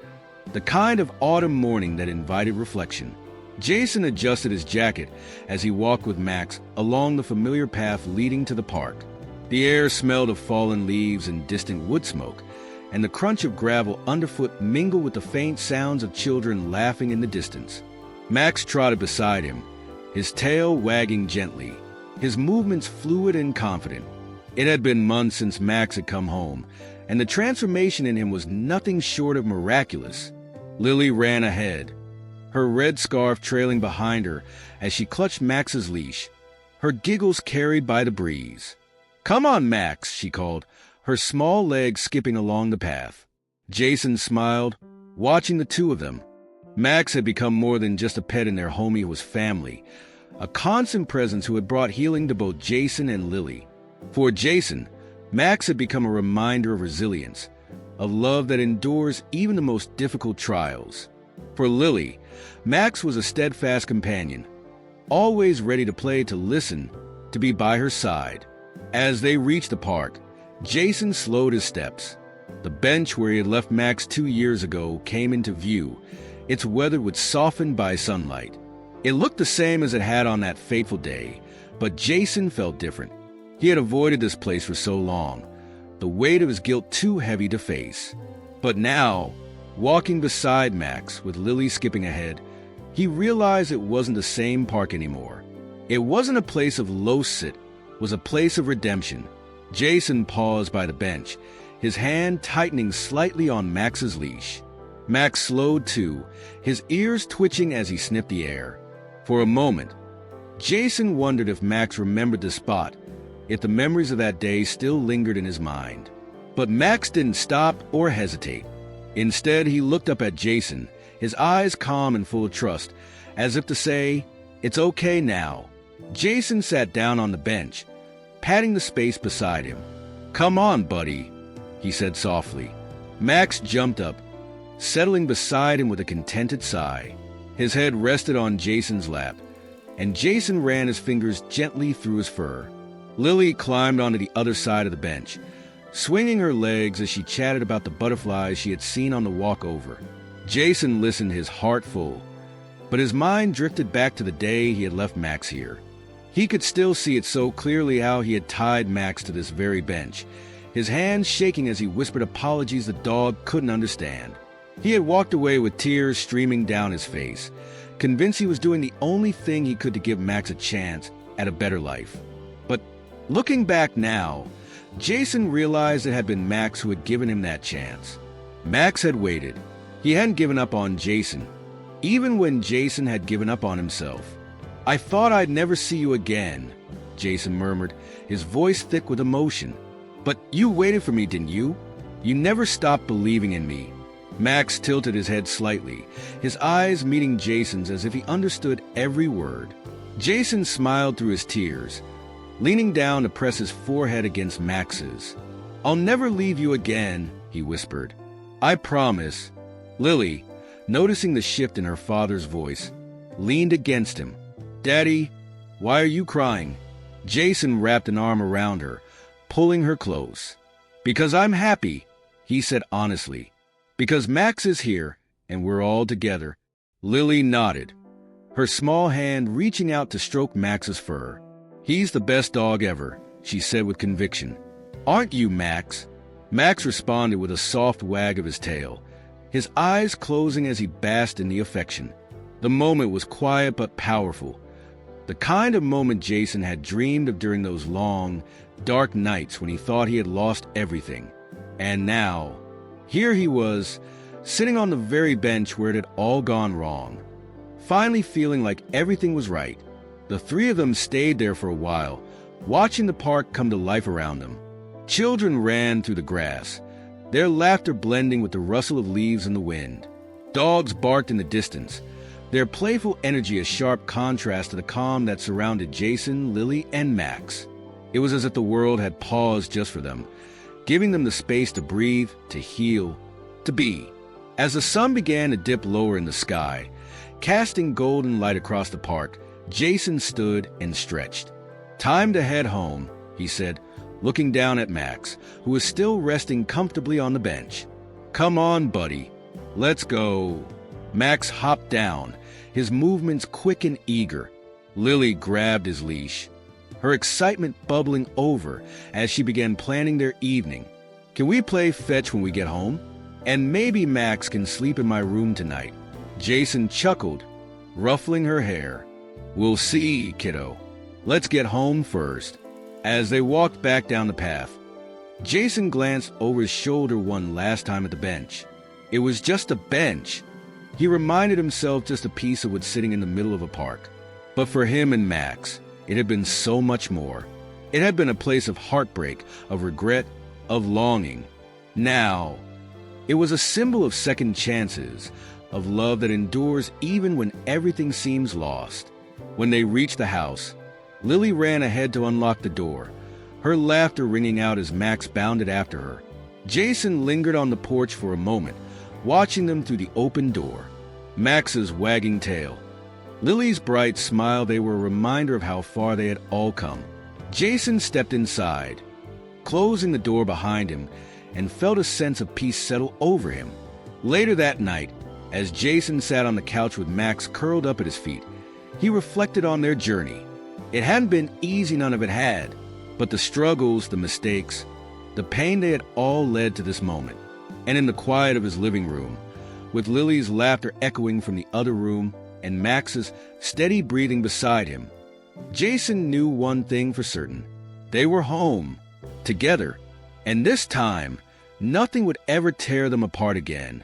the kind of autumn morning that invited reflection. Jason adjusted his jacket as he walked with Max along the familiar path leading to the park. The air smelled of fallen leaves and distant wood smoke, and the crunch of gravel underfoot mingled with the faint sounds of children laughing in the distance. Max trotted beside him, his tail wagging gently, his movements fluid and confident. It had been months since Max had come home, and the transformation in him was nothing short of miraculous. Lily ran ahead, her red scarf trailing behind her as she clutched Max's leash, her giggles carried by the breeze. "Come on, Max," she called, her small legs skipping along the path. Jason smiled, watching the two of them. Max had become more than just a pet in their home. He was family, a constant presence who had brought healing to both Jason and Lily. For Jason, Max had become a reminder of resilience, of love that endures even the most difficult trials. For Lily, Max was a steadfast companion, always ready to play, to listen, to be by her side. As they reached the park, Jason slowed his steps. The bench where he had left Max 2 years ago came into view, its weather was softened by sunlight. It looked the same as it had on that fateful day, but Jason felt different. He had avoided this place for so long, the weight of his guilt too heavy to face. But now, walking beside Max with Lily skipping ahead, he realized it wasn't the same park anymore. It wasn't a place of low-sit, it was a place of redemption. Jason paused by the bench, his hand tightening slightly on Max's leash. Max slowed too, his ears twitching as he sniffed the air. For a moment, Jason wondered if Max remembered the spot, if the memories of that day still lingered in his mind. But Max didn't stop or hesitate. Instead, he looked up at Jason, his eyes calm and full of trust, as if to say, "It's okay now." Jason sat down on the bench, patting the space beside him. "Come on, buddy," he said softly. Max jumped up, settling beside him with a contented sigh. His head rested on Jason's lap, and Jason ran his fingers gently through his fur. Lily climbed onto the other side of the bench, swinging her legs as she chatted about the butterflies she had seen on the walk over. Jason listened, his heart full, but his mind drifted back to the day he had left Max here. He could still see it so clearly how he had tied Max to this very bench, his hands shaking as he whispered apologies the dog couldn't understand. He had walked away with tears streaming down his face, convinced he was doing the only thing he could to give Max a chance at a better life. But looking back now, Jason realized it had been Max who had given him that chance. Max had waited. He hadn't given up on Jason, even when Jason had given up on himself. "I thought I'd never see you again," Jason murmured, his voice thick with emotion. "But you waited for me, didn't you? You never stopped believing in me." Max tilted his head slightly, his eyes meeting Jason's as if he understood every word. Jason smiled through his tears, leaning down to press his forehead against Max's. "I'll never leave you again," he whispered. "I promise." Lily, noticing the shift in her father's voice, leaned against him. "Daddy, why are you crying?" Jason wrapped an arm around her, pulling her close. "Because I'm happy," he said honestly. "Because Max is here, and we're all together." Lily nodded, her small hand reaching out to stroke Max's fur. "He's the best dog ever," she said with conviction. "Aren't you, Max?" Max responded with a soft wag of his tail, his eyes closing as he basked in the affection. The moment was quiet but powerful, the kind of moment Jason had dreamed of during those long, dark nights when he thought he had lost everything. And now, here he was, sitting on the very bench where it had all gone wrong, finally feeling like everything was right. The three of them stayed there for a while, watching the park come to life around them. Children ran through the grass, their laughter blending with the rustle of leaves in the wind. Dogs barked in the distance, their playful energy a sharp contrast to the calm that surrounded Jason, Lily, and Max. It was as if the world had paused just for them, giving them the space to breathe, to heal, to be. As the sun began to dip lower in the sky, casting golden light across the park, Jason stood and stretched. "Time to head home," he said, looking down at Max, who was still resting comfortably on the bench. "Come on, buddy. Let's go." Max hopped down, his movements quick and eager. Lily grabbed his leash, her excitement bubbling over as she began planning their evening. "Can we play fetch when we get home? And maybe Max can sleep in my room tonight." Jason chuckled, ruffling her hair. "We'll see, kiddo. Let's get home first." As they walked back down the path, Jason glanced over his shoulder one last time at the bench. It was just a bench. He reminded himself just a piece of wood sitting in the middle of a park. But for him and Max, it had been so much more. It had been a place of heartbreak, of regret, of longing. Now, it was a symbol of second chances, of love that endures even when everything seems lost. When they reached the house, Lily ran ahead to unlock the door, her laughter ringing out as Max bounded after her. Jason lingered on the porch for a moment, watching them through the open door. Max's wagging tail, Lily's bright smile, they were a reminder of how far they had all come. Jason stepped inside, closing the door behind him, and felt a sense of peace settle over him. Later that night, as Jason sat on the couch with Max curled up at his feet, He reflected on their journey. It hadn't been easy, none of it had, but the struggles, the mistakes, the pain, they had all led to this moment. And in the quiet of his living room, with Lily's laughter echoing from the other room and Max's steady breathing beside him, Jason knew one thing for certain. They were home, together, and this time, nothing would ever tear them apart again.